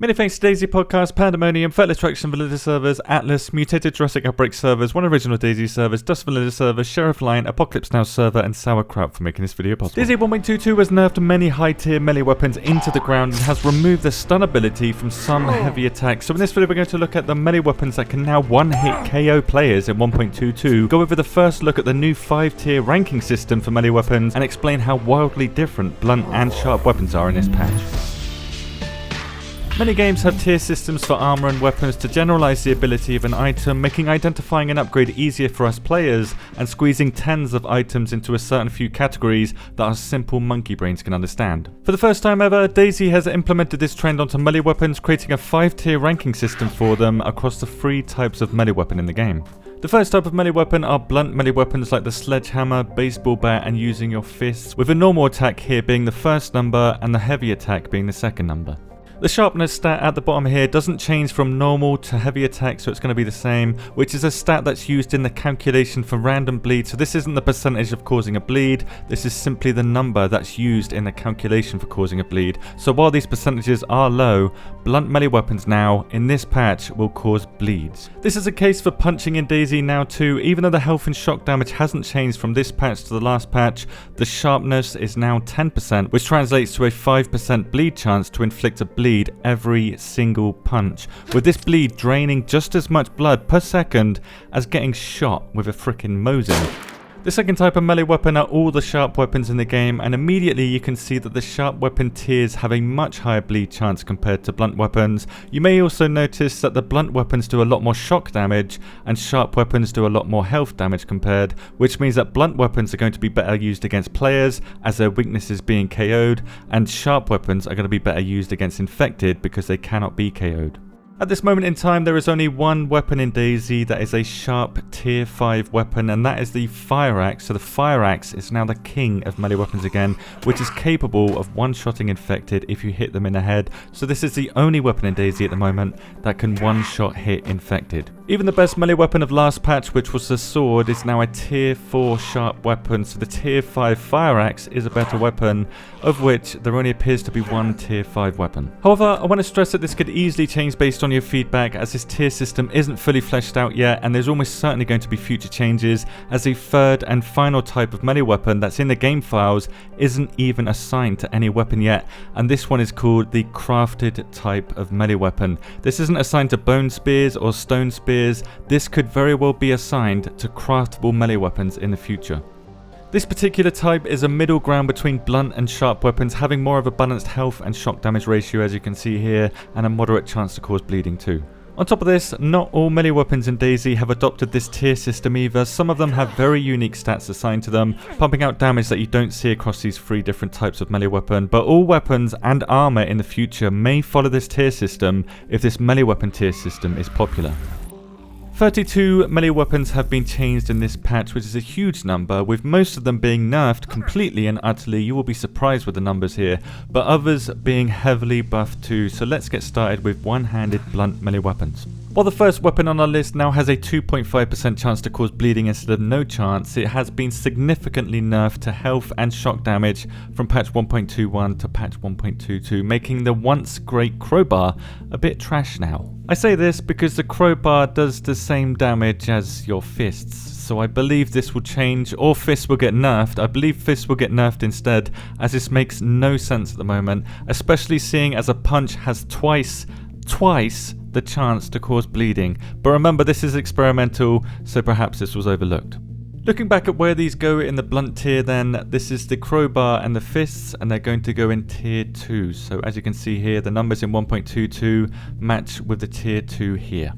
Many thanks to DayZ Podcast, Pandemonium, Fatal Attraction Validity servers, Atlas, Mutated Jurassic Outbreak servers, one original DayZ servers, Dust Validity servers, Sheriff Line, Apocalypse Now server, and Sauerkraut for making this video possible. DayZ 1.22 has nerfed many high-tier melee weapons into the ground and has removed the stun ability from some heavy attacks. So in this video we're going to look at the melee weapons that can now one-hit KO players in 1.22, go over the first look at the new 5-tier ranking system for melee weapons, and explain how wildly different blunt and sharp weapons are in this patch. Many games have tier systems for armor and weapons to generalize the ability of an item, making identifying an upgrade easier for us players and squeezing tens of items into a certain few categories that our simple monkey brains can understand. For the first time ever, DayZ has implemented this trend onto melee weapons, creating a 5-tier ranking system for them across the 3 types of melee weapon in the game. The first type of melee weapon are blunt melee weapons like the sledgehammer, baseball bat, and using your fists, with a normal attack here being the first number and the heavy attack being the second number. The sharpness stat at the bottom here doesn't change from normal to heavy attack, so it's going to be the same, which is a stat that's used in the calculation for random bleed. So this isn't the percentage of causing a bleed, this is simply the number that's used in the calculation for causing a bleed. So while these percentages are low, blunt melee weapons now, in this patch, will cause bleeds. This is a case for punching in DayZ now too. Even though the health and shock damage hasn't changed from this patch to the last patch, the sharpness is now 10%, which translates to a 5% bleed chance to inflict a bleed every single punch, with this bleed draining just as much blood per second as getting shot with a frickin' Mosin. The second type of melee weapon are all the sharp weapons in the game, and immediately you can see that the sharp weapon tiers have a much higher bleed chance compared to blunt weapons. You may also notice that the blunt weapons do a lot more shock damage and sharp weapons do a lot more health damage compared, which means that blunt weapons are going to be better used against players as their weakness is being KO'd, and sharp weapons are going to be better used against infected because they cannot be KO'd. At this moment in time, there is only one weapon in DayZ that is a sharp tier 5 weapon, and that is the Fire Axe. So the Fire Axe is now the king of melee weapons again, which is capable of one-shotting infected if you hit them in the head. So this is the only weapon in DayZ at the moment that can one-shot hit infected. Even the best melee weapon of last patch, which was the sword, is now a tier 4 sharp weapon. So the tier 5 Fire Axe is a better weapon, of which there only appears to be one tier 5 weapon. However, I want to stress that this could easily change based on your feedback, as this tier system isn't fully fleshed out yet, and there's almost certainly going to be future changes, as a third and final type of melee weapon that's in the game files isn't even assigned to any weapon yet, and this one is called the crafted type of melee weapon. This isn't assigned to bone spears or stone spears. This could very well be assigned to craftable melee weapons in the future. This particular type is a middle ground between blunt and sharp weapons, having more of a balanced health and shock damage ratio, as you can see here, and a moderate chance to cause bleeding too. On top of this, not all melee weapons in DayZ have adopted this tier system either. Some of them have very unique stats assigned to them, pumping out damage that you don't see across these 3 different types of melee weapon, but all weapons and armor in the future may follow this tier system if this melee weapon tier system is popular. 32 melee weapons have been changed in this patch, which is a huge number, with most of them being nerfed completely and utterly. You will be surprised with the numbers here, but others being heavily buffed too. So let's get started with one-handed blunt melee weapons. While the first weapon on our list now has a 2.5% chance to cause bleeding instead of no chance, it has been significantly nerfed to health and shock damage from patch 1.21 to patch 1.22, making the once great crowbar a bit trash now. I say this because the crowbar does the same damage as your fists, so I believe this will change, or fists will get nerfed. I believe fists will get nerfed instead, as this makes no sense at the moment, especially seeing as a punch has twice the chance to cause bleeding. But remember, this is experimental, so perhaps this was overlooked. Looking back at where these go in the blunt tier then, this is the crowbar and the fists, and they're going to go in tier 2. So as you can see here, the numbers in 1.22 match with the tier 2 here.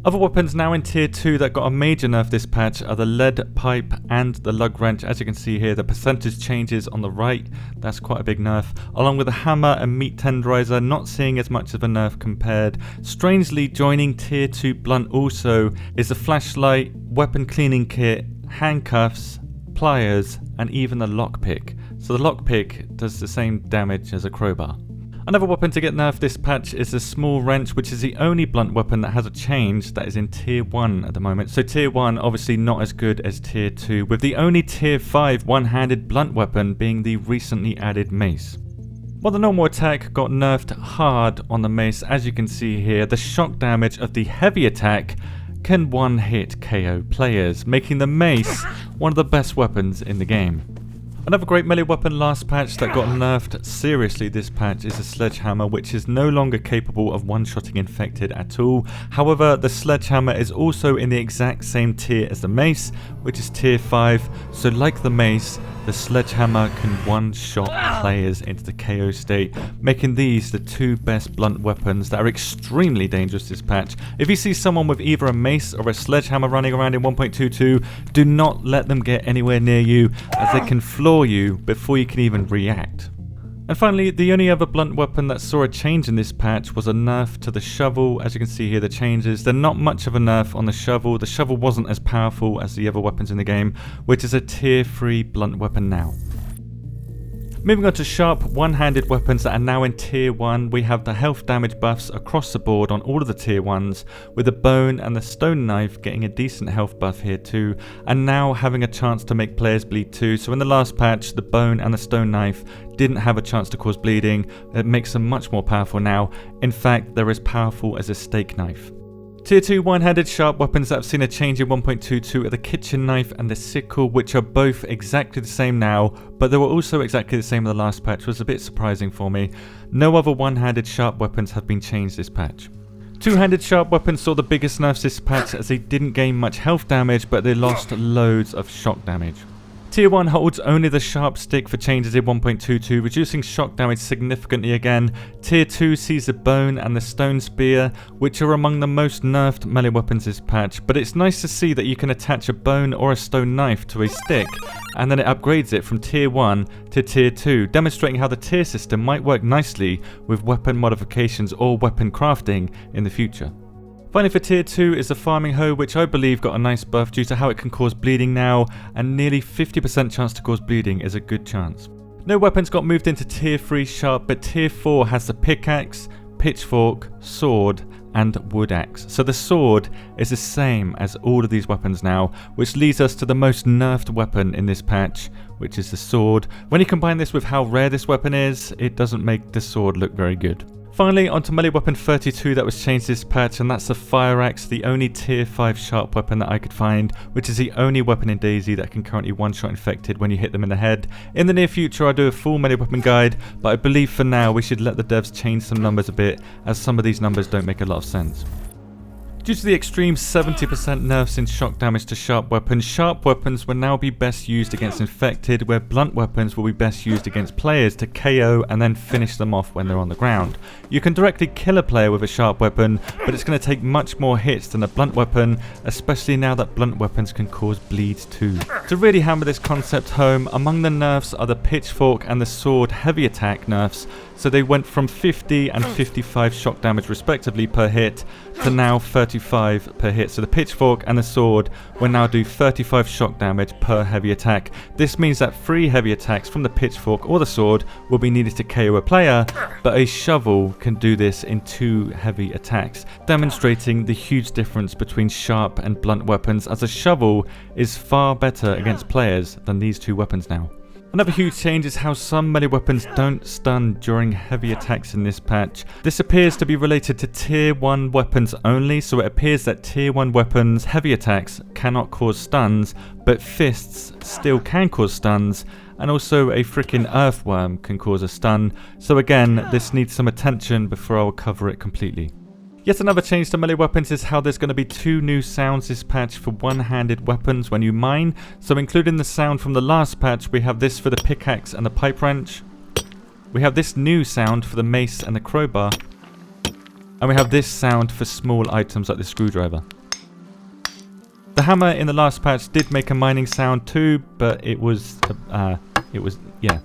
Other weapons now in tier 2 that got a major nerf this patch are the lead pipe and the lug wrench. As you can see here, the percentage changes on the right, that's quite a big nerf, along with the hammer and meat tenderizer, not seeing as much of a nerf compared. Strangely, joining tier 2 blunt also is the flashlight, weapon cleaning kit, handcuffs, pliers, and even the lockpick. So the lockpick does the same damage as a crowbar. Another weapon to get nerfed this patch is the small wrench, which is the only blunt weapon that has a change that is in tier 1 at the moment. So tier 1 obviously not as good as tier 2, with the only tier 5 one-handed blunt weapon being the recently added mace. While the normal attack got nerfed hard on the mace, as you can see here, the shock damage of the heavy attack can one-hit KO players, making the mace one of the best weapons in the game. Another great melee weapon last patch that got nerfed seriously this patch is the sledgehammer, which is no longer capable of one-shotting infected at all. However, the sledgehammer is also in the exact same tier as the mace, which is tier 5, so like the mace, the sledgehammer can one-shot players into the KO state, making these the two best blunt weapons that are extremely dangerous this patch. If you see someone with either a mace or a sledgehammer running around in 1.22, do not let them get anywhere near you, as they can floor you before you can even react. And finally, the only other blunt weapon that saw a change in this patch was a nerf to the shovel. As you can see here, the changes, they're not much of a nerf on the shovel. The shovel wasn't as powerful as the other weapons in the game, which is a tier 3 blunt weapon now. Moving on to sharp one-handed weapons that are now in tier 1, we have the health damage buffs across the board on all of the tier 1s, with the bone and the stone knife getting a decent health buff here too, and now having a chance to make players bleed too. So in the last patch, the bone and the stone knife didn't have a chance to cause bleeding. It makes them much more powerful now. In fact, they're as powerful as a steak knife. Tier 2 one-handed sharp weapons that have seen a change in 1.22 are the kitchen knife and the sickle, which are both exactly the same now, but they were also exactly the same in the last patch, which was a bit surprising for me. No other one-handed sharp weapons have been changed this patch. Two-handed sharp weapons saw the biggest nerfs this patch, as they didn't gain much health damage, but they lost loads of shock damage. Tier 1 holds only the sharp stick for changes in 1.22, reducing shock damage significantly again. Tier 2 sees the bone and the stone spear, which are among the most nerfed melee weapons this patch, but it's nice to see that you can attach a bone or a stone knife to a stick, and then it upgrades it from tier 1 to tier 2, demonstrating how the tier system might work nicely with weapon modifications or weapon crafting in the future. Finally, for tier 2 is the farming hoe, which I believe got a nice buff due to how it can cause bleeding now, and nearly 50% chance to cause bleeding is a good chance. No weapons got moved into tier 3 sharp, but tier 4 has the pickaxe, pitchfork, sword, and wood axe. So the sword is the same as all of these weapons now, which leads us to the most nerfed weapon in this patch, which is the sword. When you combine this with how rare this weapon is, it doesn't make the sword look very good. Finally, onto melee weapon 32 that was changed this patch, and that's the fire axe, the only tier 5 sharp weapon that I could find, which is the only weapon in DayZ that can currently one-shot infected when you hit them in the head. In the near future, I'll do a full melee weapon guide, but I believe for now we should let the devs change some numbers a bit, as some of these numbers don't make a lot of sense. Due to the extreme 70% nerfs in shock damage to sharp weapons will now be best used against infected, where blunt weapons will be best used against players to KO and then finish them off when they're on the ground. You can directly kill a player with a sharp weapon, but it's going to take much more hits than a blunt weapon, especially now that blunt weapons can cause bleeds too. To really hammer this concept home, among the nerfs are the pitchfork and the sword heavy attack nerfs, so they went from 50 and 55 shock damage respectively per hit to now 35 per hit. So the pitchfork and the sword will now do 35 shock damage per heavy attack. This means that 3 heavy attacks from the pitchfork or the sword will be needed to KO a player, but a shovel can do this in 2 heavy attacks, demonstrating the huge difference between sharp and blunt weapons, as a shovel is far better against players than these 2 weapons now. Another huge change is how some melee weapons don't stun during heavy attacks in this patch. This appears to be related to tier 1 weapons only, so it appears that tier 1 weapons heavy attacks cannot cause stuns, but fists still can cause stuns, and also a freaking earthworm can cause a stun. So again, this needs some attention before I'll cover it completely. Yet another change to melee weapons is how there's going to be 2 new sounds this patch for one-handed weapons when you mine. So including the sound from the last patch, we have this for the pickaxe and the pipe wrench. We have this new sound for the mace and the crowbar. And we have this sound for small items like the screwdriver. The hammer in the last patch did make a mining sound too, but it was yeah.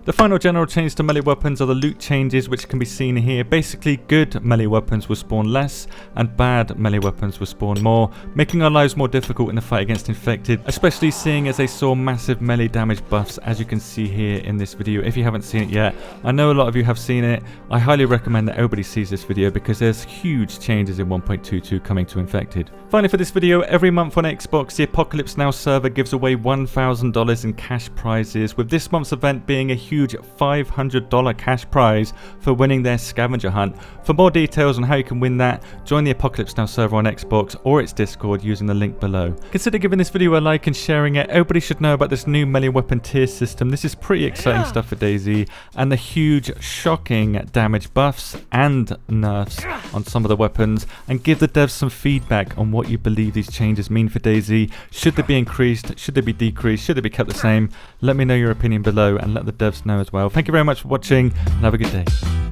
The final general change to melee weapons are the loot changes, which can be seen here. Basically, good melee weapons will spawn less and bad melee weapons will spawn more, making our lives more difficult in the fight against infected, especially seeing as they saw massive melee damage buffs, as you can see here in this video. If you haven't seen it yet, I know a lot of you have seen it. I highly recommend that everybody sees this video because there's huge changes in 1.22 coming to infected. Finally, for this video, every month on Xbox, the Apocalypse Now server gives away $1,000 in cash prizes, with this month's event being a huge huge $500 cash prize for winning their scavenger hunt. For more details on how you can win that, join the Apocalypse Now server on Xbox or its Discord using the link below. Consider giving this video a like and sharing it. Everybody should know about this new melee weapon tier system. This is pretty exciting stuff for DayZ, and the huge, shocking damage buffs and nerfs on some of the weapons, and give the devs some feedback on what you believe these changes mean for DayZ. Should they be increased? Should they be decreased? Should they be kept the same? Let me know your opinion below and let the devs know as well. Thank you very much for watching and have a good day.